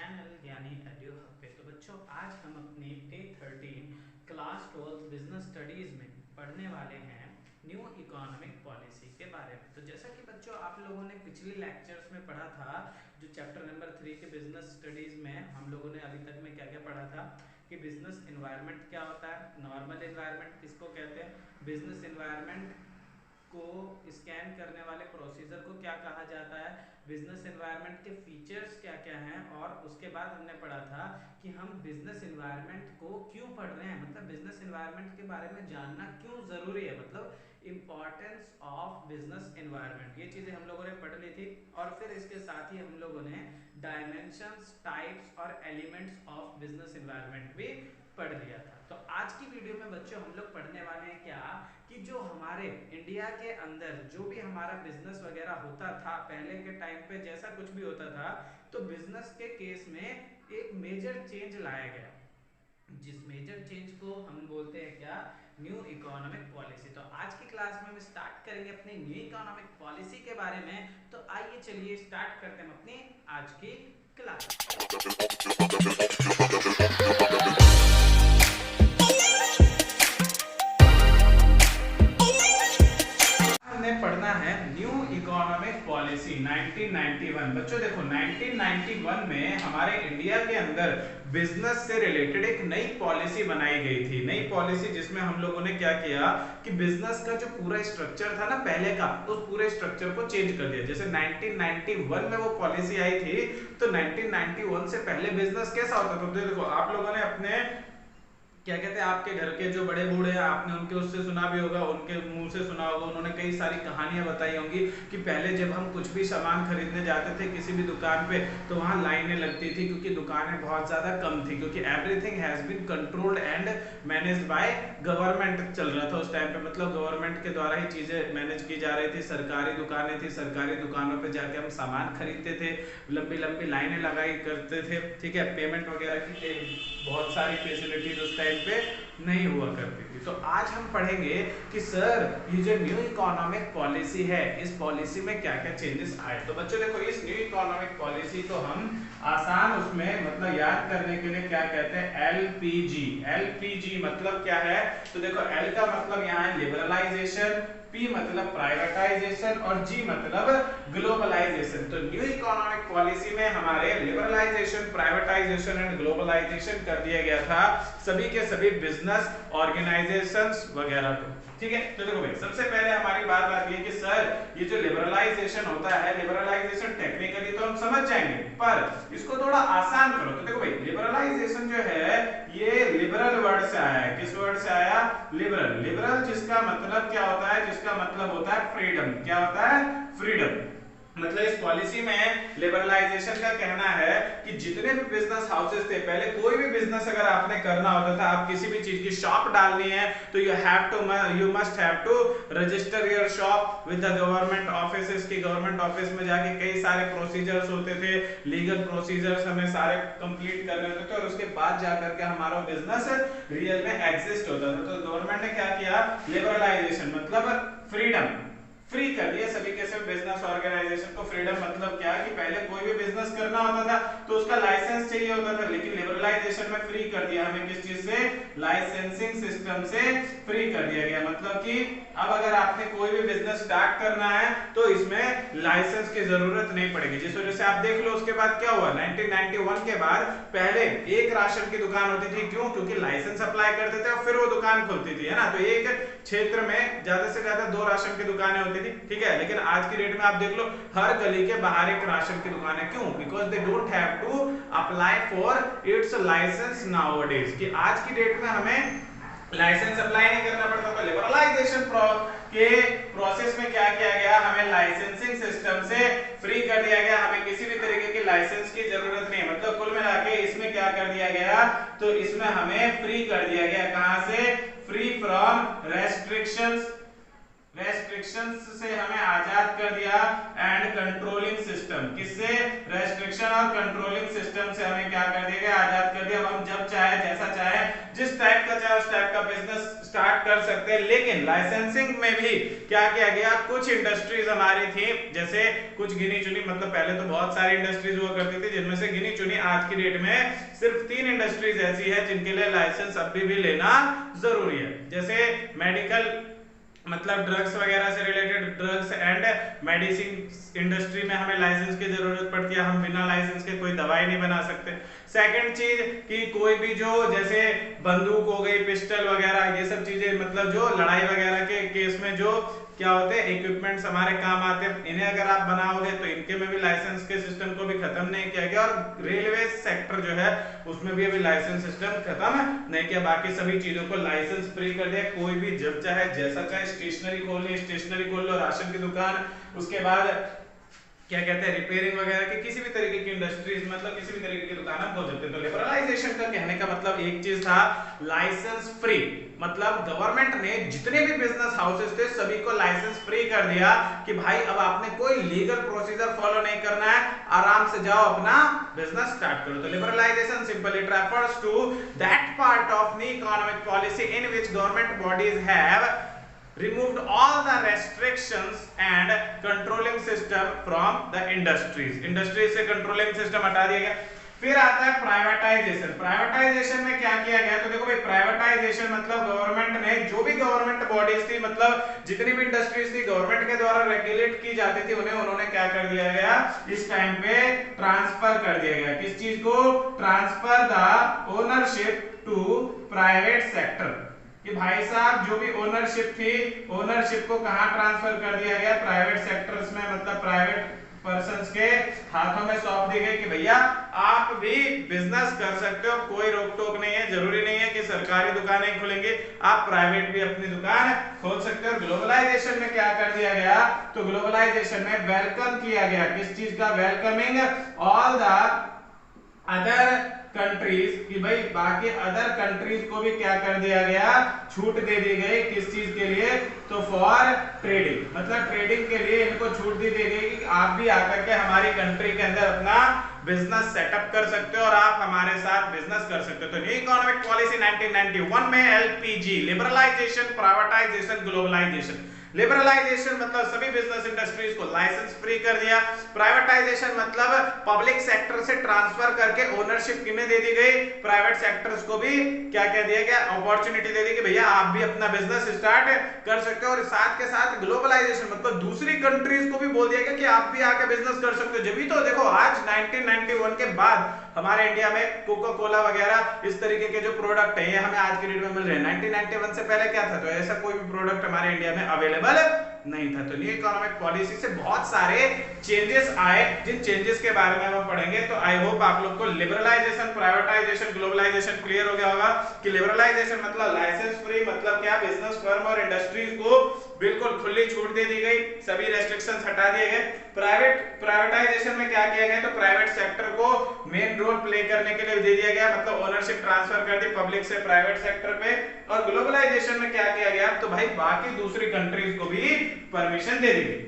Channel यानी edu hub पे। तो बच्चों आज हम अपनी डे 13 क्लास 12 बिजनेस स्टडीज में पढ़ने वाले हैं न्यू इकोनॉमिक पॉलिसी के बारे में। तो जैसा कि बच्चों आप लोगों ने पिछले लेक्चर्स में पढ़ा था, जो चैप्टर नंबर 3 के बिजनेस स्टडीज में हम लोगों ने अभी तक में क्या क्या पढ़ा था कि बिजनेस एनवायरनमेंट क्या होता है, नॉर्मल एनवायरनमेंट किसको कहते हैं, बिजनेस एनवायरनमेंट को स्कैन करने वाले प्रोसीजर को क्या कहा जाता है, बिजनेस एनवायरनमेंट के फीचर्स क्या क्या हैं, और उसके बाद हमने पढ़ा था कि हम बिजनेस एनवायरनमेंट को क्यों पढ़ रहे हैं, मतलब बिजनेस एनवायरनमेंट के बारे में जानना क्यों जरूरी है, मतलब इंपॉर्टेंस ऑफ बिजनेस एनवायरनमेंट। ये चीजें हम लोगों ने पढ़ ली थी। और फिर इसके साथ ही हम लोगों ने डायमेंशंस, टाइप्स और एलिमेंट्स ऑफ बिजनेस एनवायरनमेंट भी पढ़ लिया था। तो आज की वीडियो में बच्चों हम लोग पढ़ने वाले हैं क्या कि जो हमारे इंडिया के अंदर जो भी हमारा बिजनेस वगैरह होता था पहले के टाइम पे, जैसा कुछ भी होता था, तो बिजनेस के केस में एक मेजर चेंज लाया गया, जिस मेजर चेंज को हम बोलते हैं क्या, न्यू इकोनॉमिक पॉलिसी। तो आज की क्लास में हम स्टार्ट करेंगे अपनी न्यू इकोनॉमिक पॉलिसी के बारे में। तो आइए चलिए स्टार्ट करते हैं अपनी आज की क्लास। पढ़ना है न्यू इकोनॉमिक पॉलिसी 1991। बच्चों देखो 1991 में हमारे इंडिया के अंदर बिजनेस से रिलेटेड एक नई पॉलिसी बनाई गई थी। नई पॉलिसी जिसमें हम लोगों ने क्या किया कि बिजनेस का जो पूरा स्ट्रक्चर था ना पहले का, उस पूरे स्ट्रक्चर को चेंज कर दिया। जैसे 1991 में वो पॉलिसी आई थी, तो 1991 से पहले बिजनेस कैसा होता था। तो देखो आप लोगों ने अपने क्या कहते हैं, आपके घर के जो बड़े बूढ़े हैं, आपने उनके उससे सुना भी होगा, उनके मुंह से सुना होगा, उन्होंने कई सारी कहानियां बताई होंगी कि पहले जब हम कुछ भी सामान खरीदने जाते थे किसी भी दुकान पे, तो वहां लाइनें लगती थी क्योंकि दुकानें बहुत ज्यादा कम थी, क्योंकि everything has been controlled and managed by government चल रहा था उस टाइम पे। मतलब गवर्नमेंट के द्वारा ही चीजें मैनेज की जा रही थी। सरकारी दुकानें थी, सरकारी दुकानों पे जाके हम सामान खरीदते थे, लंबी लंबी लाइनें लगाई करते थे, ठीक है। पेमेंट वगैरह की बहुत सारी फैसिलिटीज उस टाइम पे नहीं हुआ करती थी। तो आज हम पढ़ेंगे कि सर ये जो न्यू इकोनॉमिक पॉलिसी है, इस पॉलिसी में क्या क्या चेंजेस आए। तो बच्चों देखो इस न्यू इकोनॉमिक पॉलिसी को हम आसान उसमें मतलब याद करने के लिए क्या कहते हैं, एलपीजी। एलपीजी मतलब क्या है, तो देखो एल का मतलब यहाँ है लिबरलाइजेशन, पी मतलब प्राइवेटाइजेशन और जी मतलब ग्लोबलाइजेशन। तो न्यू इकोनॉमिक पॉलिसी में हमारे लिबरलाइजेशन, प्राइवेटाइजेशन एंड ग्लोबलाइजेशन कर दिया गया था सभी के सभी बिजनेस ऑर्गेनाइजेशंस वगैरह को, ठीक है। तो देखो भाई सबसे पहले हमारी बात आती है कि सर ये जो लिबरलाइजेशन होता है, लिबरलाइजेशन टेक्निकली तो हम समझ जाएंगे, पर इसको थोड़ा आसान करो। तो देखो भाई लिबरलाइजेशन जो है ये लिबरल वर्ड से आया है। किस वर्ड से आया, लिबरल। लिबरल जिसका मतलब क्या होता है, जिसका मतलब होता है फ्रीडम। क्या होता है, फ्रीडम। मतलब इस पॉलिसी में लिबरलाइजेशन का कहना है कि जितने भी बिजनेस हाउसेस थे, पहले कोई भी बिजनेस अगर आपने करना होता था, आप किसी भी चीज की शॉप डालनी है तो you must have to register your shop with the government offices. की गवर्नमेंट ऑफिस में जाके कई सारे प्रोसीजर्स होते थे, लीगल प्रोसीजर्स हमें सारे कंप्लीट करने होते थे, और उसके बाद जाकर के हमारा बिजनेस रियल में एग्जिस्ट होता था। तो गवर्नमेंट ने क्या किया, लिबरलाइजेशन मतलब फ्रीडम, फ्री कर दिया सभी के सभी बिजनेस ऑर्गेनाइजेशन को। फ्रीडम मतलब क्या है कि पहले कोई भी बिजनेस करना होता था तो उसका लाइसेंस चाहिए होता था, लेकिन लिबरलाइजेशन में फ्री कर दिया हमें। किस चीज से, लाइसेंसिंग सिस्टम से फ्री कर दिया गया। मतलब कि अब अगर आपने कोई भी बिजनेस स्टार्ट करना है तो इसमें लाइसेंस की जरूरत नहीं पड़ेगी। जिस वजह से आप देख लो उसके बाद क्या हुआ, 1991 के बाद पहले एक राशन की दुकान होती थी, क्यों, क्योंकि लाइसेंस अप्लाई करते थे और फिर वो दुकान खुलती थी, है ना। तो एक क्षेत्र में ज्यादा से ज्यादा 2 राशन की दुकानें होती थी, ठीक है। लेकिन आज की डेट में आप देख लो हर गली के बाहर एक राशन की दुकान है। क्यों, because they don't have to apply for its licence nowadays. कि आज की डेट में हमें लाइसेंस अप्लाई नहीं करना पड़ता। तो लिबरलाइजेशन के प्रोसेस में क्या किया गया, हमें लाइसेंसिंग सिस्टम से फ्री कर दिया गया, हमें किसी भी तरीके की लाइसेंस की जरूरत नहीं। मतलब कुल मिला के इसमें क्या कर दिया गया, तो इसमें हमें फ्री कर दिया गया। कहां से, फ्री फ्रॉम रेस्ट्रिक्शंस। रेस्ट्रिक्शंस से हमें आजाद कर दिया, एंड कंट्रोलिंग सिस्टम। किससे, रेस्ट्रिक्शन और कंट्रोलिंग सिस्टम से हमें क्या कर दिया गया, आजाद कर दिया। अब हम जब चाहे जैसा चाहे जिस टाइप का चाहे उस टाइप का बिजनेस स्टार्ट कर सकते हैं। लेकिन लाइसेंसिंग में भी क्या किया गया, कुछ इंडस्ट्रीज हमारी थी, जैसे कुछ गिनी चुनी, मतलब पहले तो बहुत सारी इंडस्ट्रीज हुआ करती थी, जिनमें से गिनी चुनी आज की डेट में सिर्फ 3 इंडस्ट्रीज ऐसी है जिनके लिए लाइसेंस अभी भी लेना जरूरी है। जैसे मेडिकल, मतलब ड्रग्स वगैरह से related, drugs and medicine industry में हमें लाइसेंस की जरूरत पड़ती है, हम बिना लाइसेंस के कोई दवाई नहीं बना सकते। सेकंड चीज कि कोई भी जो जैसे बंदूक हो गई, पिस्टल वगैरह, ये सब चीजें, मतलब जो लड़ाई वगैरह के केस में जो क्या होते हैं इक्विपमेंट्स हमारे काम आते हैं, इन्हें अगर आप बनाओगे तो इनके में भी लाइसेंस के सिस्टम को भी खत्म नहीं किया गया। और रेलवे सेक्टर जो है उसमें भी अभी लाइसेंस सिस्टम खत्म नहीं किया, बाकी सभी चीजों को लाइसेंस फ्री कर दिया। कोई भी जब चाहे जैसा चाहे स्टेशनरी खोलनी स्टेशनरी खोल लो, राशन की दुकान, उसके बाद क्या कहते हैं रिपेयरिंग वगैरह की किसी भी तरीके की इंडस्ट्रीज, मतलब किसी भी तरीके की दुकान आप खोल सकते हैं। तो लिबरलाइजेशन का कहने का मतलब एक चीज था, लाइसेंस फ्री, मतलब गवर्नमेंट ने जितने भी बिजनेस हाउसेस थे सभी को लाइसेंस फ्री कर दिया कि भाई अब आपने कोई लीगल प्रोसीजर फॉलो नहीं करना है, आराम से जाओ अपना बिजनेस स्टार्ट करो। तो liberalisation simply refers to that part of the economic policy in which government bodies have removed all the restrictions and controlling system from the industries से controlling system हटा दिया गया। फिर आता है प्राइवेटाइजेशन। प्राइवेटाइजेशन में क्या किया गया, तो देखो भाई प्राइवेटाइजेशन मतलब गवर्नमेंट ने जो भी गवर्नमेंट बॉडीज थी, मतलब जितनी भी इंडस्ट्रीज थी गवर्नमेंट के द्वारा रेगुलेट की जाती थी, उन्होंने क्या कर दिया गया, इस टाइम पे ट्रांसफर कर दिया गया। किस चीज को, transfer the ownership to private sector, कि भाई साहब जो भी ओनरशिप थी, ओनरशिप को कहां ट्रांसफर कर दिया गया, प्राइवेट सेक्टर्स में, मतलब प्राइवेट पर्संस के हाथों में सौंप दी गई कि भैया आप भी बिजनेस कर सकते हो, कोई रोक टोक नहीं है, जरूरी नहीं है कि सरकारी दुकानें खुलेंगे, आप प्राइवेट भी अपनी दुकान खोल सकते हो। ग्लोबलाइजेशन में क्या कर दिया गया, तो ग्लोबलाइजेशन में वेलकम किया गया, किस चीज का, welcoming all the other countries, कि भाई बाकी अदर कंट्रीज को भी क्या कर दिया गया, छूट दे दी गई, किस चीज के लिए, तो फॉर ट्रेडिंग, मतलब ट्रेडिंग के लिए इनको छूट दी गई कि आप भी आकर के हमारी कंट्री के अंदर अपना बिजनेस सेटअप कर सकते हो और आप हमारे साथ बिजनेस कर सकते हो। तो न्यू इकोनॉमिक पॉलिसी 1991 में LPG, liberalisation, privatisation, globalisation. Liberalisation मतलब सभी बिजनेस इंडस्ट्रीज को लाइसेंस फ्री कर दिया, प्राइवेटाइजेशन मतलब पब्लिक सेक्टर से ट्रांसफर करके ओनरशिप किन्हें दे दी गई, प्राइवेट सेक्टर्स को भी क्या कह दिया गया, अपॉर्चुनिटी दे दी कि भैया आप भी अपना बिजनेस स्टार्ट कर सकते हो। और साथ के साथ ग्लोबलाइजेशन मतलब दूसरी कंट्रीज को भी बोल दिया गया कि आप भी आके बिजनेस कर सकते हो। जब भी तो देखो आज 1991 के बाद हमारे इंडिया में कोका कोला वगैरह इस तरीके के जो प्रोडक्ट है ये हमें आज की डेट में मिल रहे हैं। 1991 से पहले क्या था, तो ऐसा कोई भी प्रोडक्ट हमारे इंडिया में अवेलेबल नहीं था। तो न्यू इकोनॉमिक पॉलिसी से बहुत सारे चेंजेस आए, जिन चेंजेस के बारे में हम पढ़ेंगे। तो आई होप आप लोग को लिबरलाइजेशन, प्राइवेटाइजेशन, ग्लोबलाइजेशन क्लियर हो गया होगा कि लिबरलाइजेशन मतलब लाइसेंस फ्री, मतलब क्या, बिजनेस फर्म और इंडस्ट्रीज को बिल्कुल खुली छूट दे दी गई, सभी रेस्ट्रिक्शंस हटा दिए गए। प्राइवेटाइजेशन में क्या किया गया, तो प्राइवेट सेक्टर को मेन रोल प्ले करने के लिए दे दिया गया, मतलब ओनरशिप ट्रांसफर कर दी पब्लिक से प्राइवेट सेक्टर पे। और ग्लोबलाइजेशन में क्या किया गया, तो भाई बाकी दूसरी कंट्रीज को भी परमिशन दे दी गई।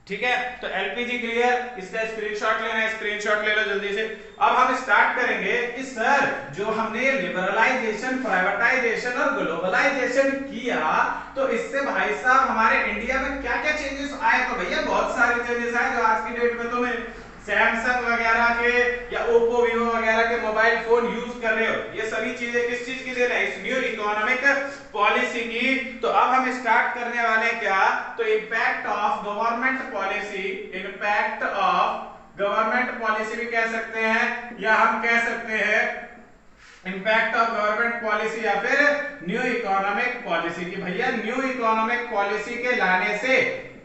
ठीक है, तो एलपीजी क्लियर, इसका स्क्रीनशॉट लेना है, स्क्रीनशॉट ले लो जल्दी से। अब हम स्टार्ट करेंगे कि सर जो हमने लिबरलाइजेशन, प्राइवेटाइजेशन और ग्लोबलाइजेशन किया तो इससे भाई साहब हमारे इंडिया में क्या क्या चेंजेस आए। तो भैया बहुत सारे चेंजेस आए जो आज की डेट में तुम्हें सैमसंग वगैरह के या ओप्पो वीवो वगैरह के मोबाइल फोन यूज कर रहे हो, ये सभी चीजें किस चीज की देन है, इस न्यू इकोनॉमिक पॉलिसी की। तो अब हम स्टार्ट करने वाले क्या, तो impact of government policy, impact of government policy भी कह सकते हैं, या हम कह सकते हैं इंपैक्ट ऑफ गवर्नमेंट पॉलिसी या फिर न्यू इकोनॉमिक पॉलिसी की। भैया न्यू इकोनॉमिक पॉलिसी के लाने से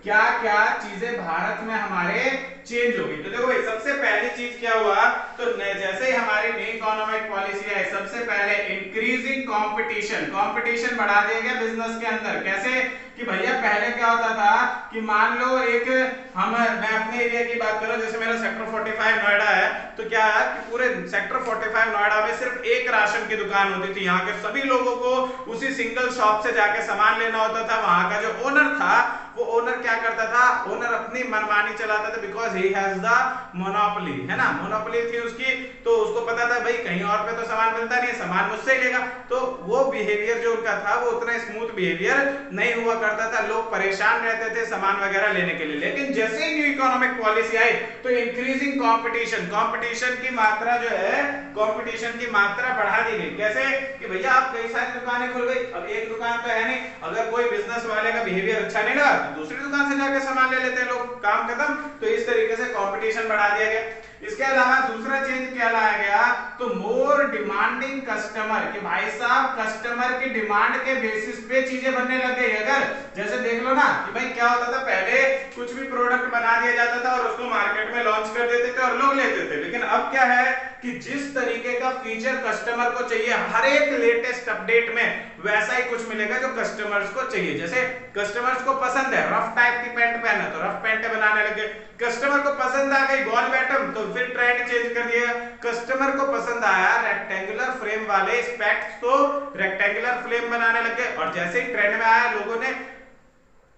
क्या क्या चीजें भारत में हमारे चेंज होगी। तो देखो भाई सबसे पहली चीज क्या हुआ, तो जैसे ही हमारी न्यू इकोनॉमिक पॉलिसी है, सबसे पहले इंक्रीजिंग कंपटीशन, कंपटीशन बढ़ा दिया गया बिजनेस के अंदर। कैसे कि भैया पहले क्या होता था कि मान लो मैं अपने एरिया की बात करूं, जैसे मेरा सेक्टर 45 नोएडा है, तो क्या है कि पूरे सेक्टर 45 नोएडा में सिर्फ एक राशन की दुकान होती थी। यहाँ के सभी लोगों को उसी सिंगल शॉप से जाके सामान लेना होता था। वहां का जो ओनर था, वो ओनर क्या करता था, ओनर अपनी मनमानी चलाता था, because he has the monopoly, है ना, मोनोपोली थी उसकी। तो उसको पता था भाई कहीं और पे तो सामान मिलता नहीं है, सामान मुझसे ही लेगा। तो वो बिहेवियर जो उनका था वो उतना स्मूथ बिहेवियर नहीं हुआ करता था, लोग परेशान रहते थे सामान वगैरह लेने के लिए। लेकिन जैसे ही न्यू इकोनॉमिक पॉलिसी आई तो इंक्रीजिंग कंपटीशन, कंपटीशन की मात्रा जो है, कंपटीशन की मात्रा बढ़ा दी गई। कैसे कि भैया आप कई सारी दुकानें खुल गई, अब एक दुकान तो है नहीं, अगर कोई बिजनेस वाले का बिहेवियर अच्छा नहीं लगा दूसरी दुकान से जाके सामान ले लेते हैं लोग, काम खत्म। तो इस तरीके से कंपटीशन बढ़ा दिया गया। इसके अलावा दूसरा चेंज क्या लाया गया, तो मोर डिमांडिंग कस्टमर, कि भाई साहब कस्टमर की डिमांड के बेसिस पे चीजें बनने लग गई। अगर जैसे देख लो ना कि भाई क्या होता था, पहले कुछ भी प्रोडक्ट बना दिया जाता था और उसको मार्केट में लॉन्च कर देते थे और लोग लेते थे। लेकिन अब क्या है कि जिस तरीके का फीचर कस्टमर को चाहिए हर एक लेटेस्ट अपडेट में, वैसा ही कुछ मिलेगा जो कस्टमर्स को चाहिए। जैसे कस्टमर्स को पसंद है रफ टाइप की पैंट पहनना, तो रफ पैंट बनाने लगे। कस्टमर को पसंद आ गई बॉल बॉटम, तो फिर ट्रेंड चेंज कर दिया। कस्टमर को पसंद आया रेक्टेंगुलर फ्रेम वाले स्पेक्स, तो रेक्टेंगुलर फ्रेम बनाने लगे। और जैसे ही ट्रेंड में आया लोगों ने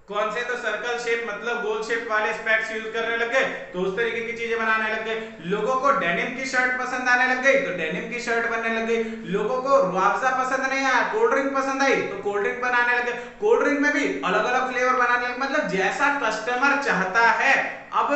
कौन से, तो सर्कल शेप मतलब गोल शेप वाले स्पेक्स यूज करने लग गए, तो उस तरीके की चीजें बनाने लग गए। लोगों को डेनिम की शर्ट पसंद आने लग गई, तो डेनिम की शर्ट बनने लग गई। लोगों को रुआवजा पसंद नहीं आया, कोल्ड ड्रिंक पसंद आई, तो कोल्ड ड्रिंक बनाने लगे। कोल्ड ड्रिंक में भी अलग अलग फ्लेवर बनाने लगे। मतलब जैसा कस्टमर चाहता है अब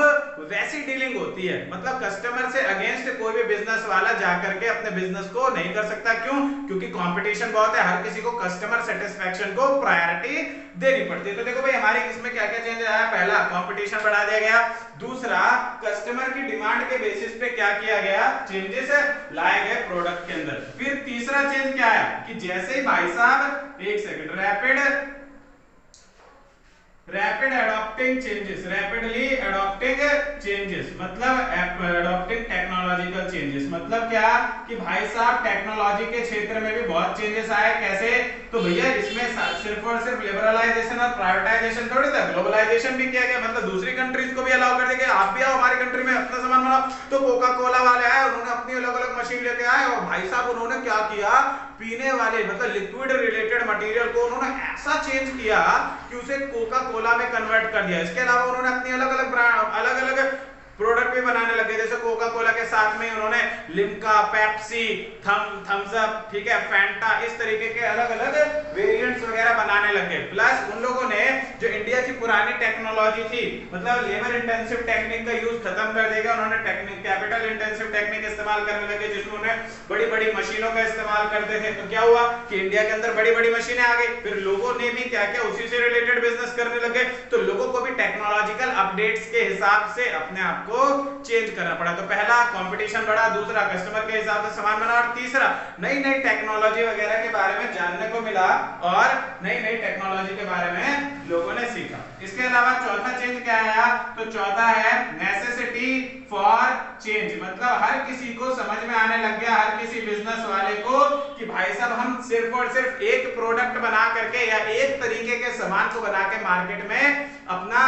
वैसी डीलिंग होती है। मतलब कस्टमर से अगेंस्ट कोई भी बिजनेस वाला जाकर के अपने बिजनेस को नहीं कर सकता। क्यों? क्योंकि कंपटीशन बहुत है, हर किसी को कस्टमर सेटिस्फेक्शन को प्रायोरिटी देनी पड़ती है। तो देखो भाई हमारी इसमें क्या क्या चेंज आया, पहला कंपटीशन बढ़ा दिया गया, दूसरा कस्टमर की डिमांड के बेसिस पे क्या किया गया, चेंजेस लाए गए प्रोडक्ट के अंदर। फिर तीसरा चेंज क्या आया कि जैसे ही भाई साहब एक second, rapid adopting changes, rapidly adopting changes मतलब एडॉप्टिंग टेक्नोलॉजिकल चेंजेस। मतलब क्या कि भाई साहब टेक्नोलॉजी के क्षेत्र में भी बहुत चेंजेस आए। कैसे? तो भैया इसमें सिर्फ और सिर्फ लिबरलाइजेशन और प्राइवेटाइजेशन थोड़ी था, ग्लोबलाइजेशन भी किया गया। मतलब दूसरी कंट्रीज को भी अलाउ कर दिया, आप भी आओ हमारी कंट्री में अपना सामान बनाओ। तो कोका कोला वाले आए, उन्होंने अपनी अलग अलग मशीन लेके आए और भाई साहब उन्होंने क्या किया, पीने वाले मतलब लिक्विड रिलेटेड मटेरियल को उन्होंने ऐसा चेंज किया कि उसे कोका कोला में कन्वर्ट कर दिया। इसके अलावा उन्होंने अपनी अलग अलग ब्रांड, अलग अलग प्रोडक्ट भी बनाने लगे। जैसे कोका कोला के साथ में उन्होंने लिम्का, पेप्सी, थम्स अप, ठीक है, फैंटा, इस तरीके के अलग अलग वेरिएंट्स वगैरह बनाने लगे। प्लस उन लोगों ने जो इंडिया की पुरानी टेक्नोलॉजी थी, मतलब लेबर इंटेंसिव टेक्निक का यूज खत्म कर देगा, उन्होंने टेक्निक कैपिटल इंटेंसिव टेक्निक इस्तेमाल करने लगे, जिसमें उन्हें बड़ी बड़ी मशीनों का इस्तेमाल करते थे। तो क्या हुआ कि इंडिया के अंदर बड़ी बड़ी मशीनें आ गई। फिर लोगों ने भी क्या क्या उसी से रिलेटेड बिजनेस करने लगे। तो लोगों को भी टेक्नोलॉजिकल अपडेट्स के हिसाब से अपने आप को चेंज करना पड़ा। तो पहला कंपटीशन बढ़ा, दूसरा कस्टमर के हिसाब से सामान बना, और तीसरा नई नई टेक्नोलॉजी वगैरह के बारे में जानने को मिला और नई नई टेक्नोलॉजी के बारे में लोगों ने सीखा। इसके अलावा चौथा चेंज क्या आया, तो चौथा है नेसेसिटी फॉर चेंज। मतलब हर किसी को समझ में आने लग गया, हर किसी बिजनेस वाले को, कि भाई साहब हम सिर्फ और सिर्फ एक प्रोडक्ट बना करके या एक तरीके के सामान को बना के मार्केट में अपना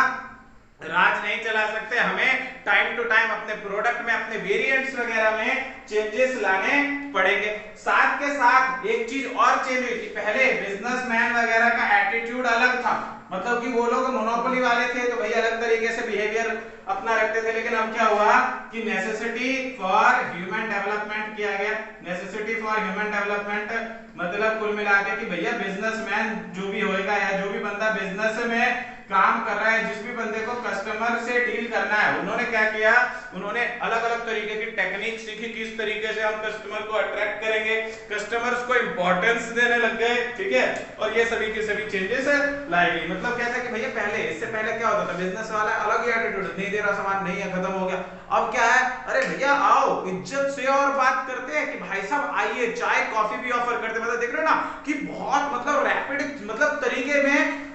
राज नहीं चला सकते। हमें टाइम टू टाइम अपने प्रोडक्ट में, अपने वेरिएंट्स वगैरह में चेंजेस लाने पड़ेंगे। साथ के साथ एक चीज और चेंज हुई थी, पहले बिजनेसमैन वगैरह का एटीट्यूड अलग था। मतलब कि वो लोग मोनोपोली वाले थे तो भाई अलग तरीके से बिहेवियर अपना रखते थे। लेकिन अब क्या हुआ कि नेसेसिटी फॉर ह्यूमन डेवलपमेंट किया गया। नेसेसिटी फॉर ह्यूमन डेवलपमेंट मतलब कुल मिला के कि भैया बिजनेसमैन जो भी होएगा या जो भी बंदा बिजनेस में काम कर रहा है, जिस भी बंदे को कस्टमर से डील करना है, उन्होंने क्या किया, उन्होंने अलग अलग तरीके की टेक्निक सीखी, किस तरीके से हम कस्टमर को अट्रैक्ट करेंगे, कस्टमर्स को इंपॉर्टेंस देने लग गए, ठीक है। और ये सभी के सभी चेंजेस लाई गई। मतलब क्या था कि भैया पहले, इससे पहले क्या होता था, बिजनेस वाला अलग ही एटीट्यूड, नहीं दे रहा सामान, नहीं है, खत्म हो गया। अब क्या है, अरे भैया आओ, इज्जत से और बात करते हैं कि भाई साहब आइए, चाय कॉफी भी ऑफर करते हैं। मतलब देख रहे हो ना कि बहुत मतलब रैपिड मतलब तरीके में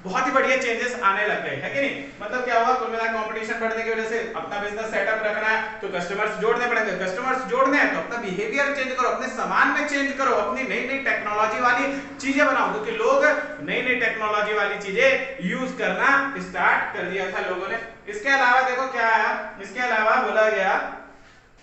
बहुत ही बढ़िया चेंजेस आने लग गए, है कि नहीं। मतलब क्या हुआ, कुल मिला कंपटीशन बढ़ने की वजह से अपना बिजनेस सेटअप रखना है तो कस्टमर्स जोड़ने पड़ेंगे, कस्टमर्स जोड़ने हैं तो अपना बिहेवियर चेंज करो, अपने सामान में चेंज करो, अपनी नई नई टेक्नोलॉजी वाली चीजें बनाओ, क्योंकि लोग नई नई टेक्नोलॉजी वाली चीजें यूज करना स्टार्ट कर दिया था लोगों ने। इसके अलावा देखो क्या है, इसके अलावा बोला गया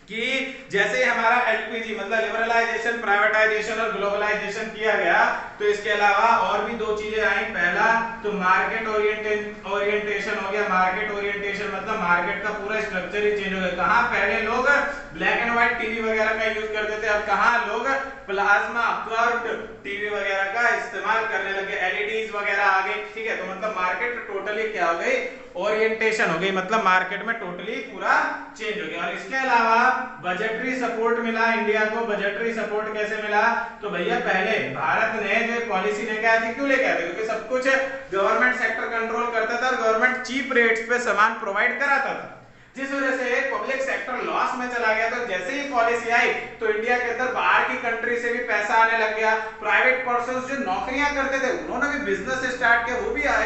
कि जैसे हमारा एलपीजी मतलब लिबरलाइजेशन, प्राइवेटाइजेशन और ग्लोबलाइजेशन किया गया, तो इसके अलावा और भी दो चीजें आई। पहला तो मार्केट ओरिएंटेशन हो गया। मार्केट ओरिएंटेशन मतलब मार्केट का पूरा स्ट्रक्चर ही चेंज हो गया। कहां पहले लोग ब्लैक एंड व्हाइट टीवी वगैरह का यूज करते थे, अब कहां लोग प्लाज्मा कर्व्ड टीवी वगैरह का इस्तेमाल करने लगे, एलईडीज वगैरह आ गई, ठीक है। तो मतलब मार्केट टोटली क्या हो गई, ओरिएंटेशन हो गई, मतलब मार्केट में टोटली पूरा चेंज हो गया। और इसके अलावा बजटरी सपोर्ट मिला इंडिया को। बजटरी सपोर्ट कैसे मिला, तो भैया पहले भारत ने जो पॉलिसी लेके आया थी, क्यों लेके आया था, क्योंकि सब कुछ गवर्नमेंट सेक्टर कंट्रोल करता था और गवर्नमेंट चीप रेट्स पे सामान प्रोवाइड कराता था, जिस वजह से पब्लिक सेक्टर लॉस में चला गया। तो जैसे ही पॉलिसी आई तो इंडिया के अंदर बाहर की कंट्री से भी पैसा आने लग गया। प्राइवेट पर्संस जो नौकरियां करते थे उन्होंने भी बिजनेस स्टार्ट किया, वो भी क्या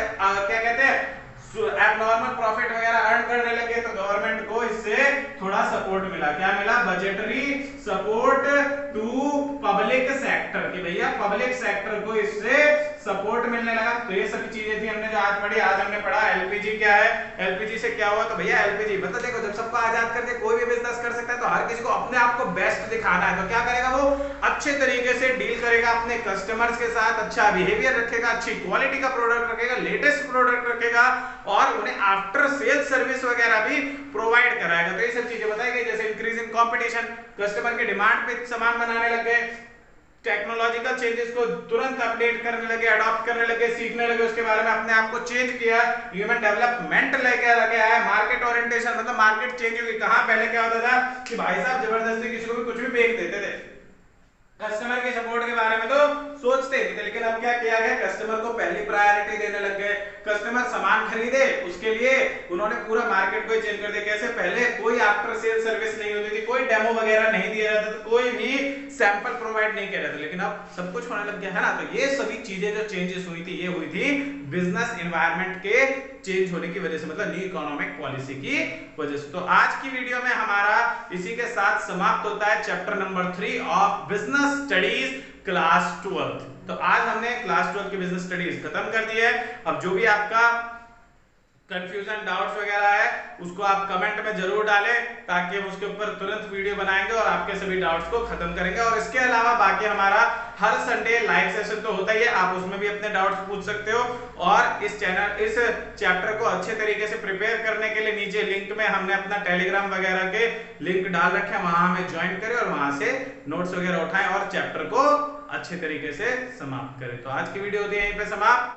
कहते हैं एबनॉर्मल प्रॉफिट वगैरह अर्न करने लगे। तो गवर्नमेंट को इससे थोड़ा सपोर्ट मिला। क्या मिला, budgetary support to public sector, कि भैया पब्लिक सेक्टर को इससे सपोर्ट मिलने लगा। तो ये सभी चीजें थी हमने जो आज पढ़ी। आज हमने पढ़ा एलपीजी क्या है, एलपीजी से क्या हुआ। तो भैया एलपीजी मतलब देखो, जब सबको आजाद कर दे कोई भी बिजनेस कर सकता है, तो हर किसी को अपने आप को बेस्ट दिखाना है, तो क्या करेगा वो अच्छे तरीके से डील करेगा अपने कस्टमर्स के साथ, अच्छा बिहेवियर रखेगा, अच्छी क्वालिटी का प्रोडक्ट रखेगा, लेटेस्ट प्रोडक्ट रखेगा और उन्हें आफ्टर सेल्स सर्विस वगैरह भी प्रोवाइड कराएगा। तो ये सब चीजें बताई गई। जैसे इंक्रीज इन कंपटीशन, कस्टमर के डिमांड पे सामान बनाने लगे, टेक्नोलॉजिकल चेंजेस को तुरंत अपडेट करने लगे, अडॉप्ट करने लगे, सीखने लगे, उसके बारे में अपने आप को चेंज किया, ह्यूमन डेवलपमेंट लेके लगे आया। मार्केट ओरिएंटेशन मतलब मार्केट चेंज हुई। कहां पहले क्या होता था कि भाई साहब जबरदस्ती किसी को भी कुछ भी बेच देते थे, कस्टमर के सपोर्ट के बारे में तो सोचते ही थे, लेकिन अब क्या किया गया, कस्टमर को पहली प्रायोरिटी देने लग गए। कस्टमर सामान खरीदे उसके लिए उन्होंने पूरा मार्केट को चेंज कर दिया। कैसे, पहले कोई आफ्टर सेल सर्विस नहीं होती थी, कोई डेमो वगैरह नहीं दिया जाता था, कोई भी सैंपल प्रोवाइड नहीं किया जाता, लेकिन अब सब कुछ होने लग गया है ना। तो ये सभी चीजें जो चेंजेस हुई थी, ये हुई थी बिजनेस एनवायरनमेंट के चेंज होने की वजह से, मतलब न्यू इकोनॉमिक पॉलिसी की वजह से। तो आज की वीडियो में हमारा इसी के साथ समाप्त होता है chapter number 3 of business studies class 12। तो आज हमने क्लास 12 की बिजनेस स्टडीज खत्म कर दी है। अब जो भी आपका कंफ्यूजन, डाउट्स वगैरह है उसको आप कमेंट में जरूर डालें, ताकि हम उसके ऊपर तुरंत वीडियो बनाएंगे और आपके सभी डाउट्स को खत्म करेंगे। और इसके अलावा बाकी हमारा हर संडे लाइव सेशन तो होता ही है, आप उसमें भी अपने डाउट्स पूछ सकते हो। और इस चैप्टर को अच्छे तरीके से प्रिपेयर करने के लिए नीचे लिंक में हमने अपना टेलीग्राम वगैरह के लिंक डाल रखे हैं, वहां हमें ज्वाइन करें और वहां से नोट्स वगैरह उठाएं और चैप्टर को अच्छे तरीके से समाप्त करें। तो आज की वीडियो होती है यहीं पे समाप्त।